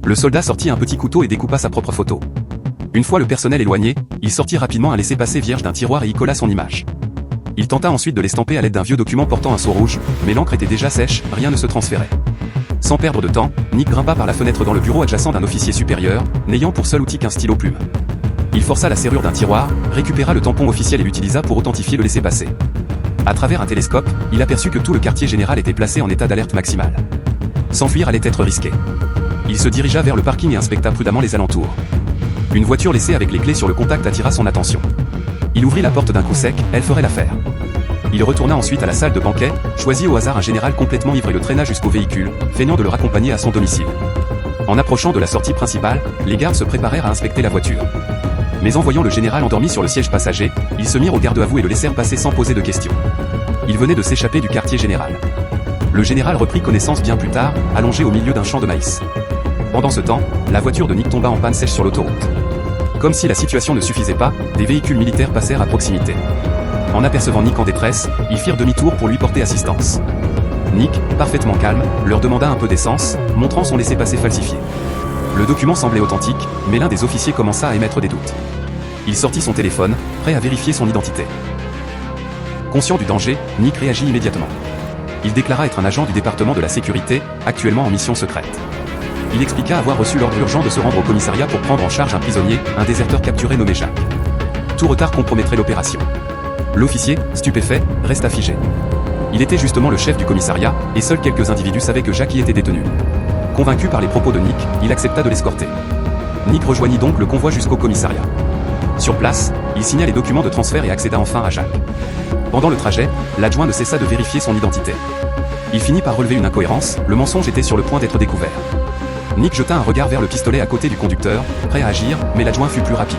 Le soldat sortit un petit couteau et découpa sa propre photo. Une fois le personnel éloigné, il sortit rapidement un laissez-passer vierge d'un tiroir et y colla son image. Il tenta ensuite de l'estamper à l'aide d'un vieux document portant un sceau rouge, mais l'encre était déjà sèche, rien ne se transférait. Sans perdre de temps, Nick grimpa par la fenêtre dans le bureau adjacent d'un officier supérieur, n'ayant pour seul outil qu'un stylo plume. Il força la serrure d'un tiroir, récupéra le tampon officiel et l'utilisa pour authentifier le laissez-passer. À travers un télescope, il aperçut que tout le quartier général était placé en état d'alerte maximale. S'enfuir allait être risqué. Il se dirigea vers le parking et inspecta prudemment les alentours. Une voiture laissée avec les clés sur le contact attira son attention. Il ouvrit la porte d'un coup sec, elle ferait l'affaire. Il retourna ensuite à la salle de banquet, choisit au hasard un général complètement ivre et le traîna jusqu'au véhicule, feignant de le raccompagner à son domicile. En approchant de la sortie principale, les gardes se préparèrent à inspecter la voiture. Mais en voyant le général endormi sur le siège passager, ils se mirent au garde à vous et le laissèrent passer sans poser de questions. Il venait de s'échapper du quartier général. Le général reprit connaissance bien plus tard, allongé au milieu d'un champ de maïs. Pendant ce temps, la voiture de Nick tomba en panne sèche sur l'autoroute. Comme si la situation ne suffisait pas, des véhicules militaires passèrent à proximité. En apercevant Nick en détresse, ils firent demi-tour pour lui porter assistance. Nick, parfaitement calme, leur demanda un peu d'essence, montrant son laissez-passer falsifié. Le document semblait authentique, mais l'un des officiers commença à émettre des doutes. Il sortit son téléphone, prêt à vérifier son identité. Conscient du danger, Nick réagit immédiatement. Il déclara être un agent du département de la sécurité, actuellement en mission secrète. Il expliqua avoir reçu l'ordre urgent de se rendre au commissariat pour prendre en charge un prisonnier, un déserteur capturé nommé Jacques. Tout retard compromettrait l'opération. L'officier, stupéfait, resta figé. Il était justement le chef du commissariat, et seuls quelques individus savaient que Jacques y était détenu. Convaincu par les propos de Nick, il accepta de l'escorter. Nick rejoignit donc le convoi jusqu'au commissariat. Sur place, il signa les documents de transfert et accéda enfin à Jacques. Pendant le trajet, l'adjoint ne cessa de vérifier son identité. Il finit par relever une incohérence, le mensonge était sur le point d'être découvert. Nick jeta un regard vers le pistolet à côté du conducteur, prêt à agir, mais l'adjoint fut plus rapide.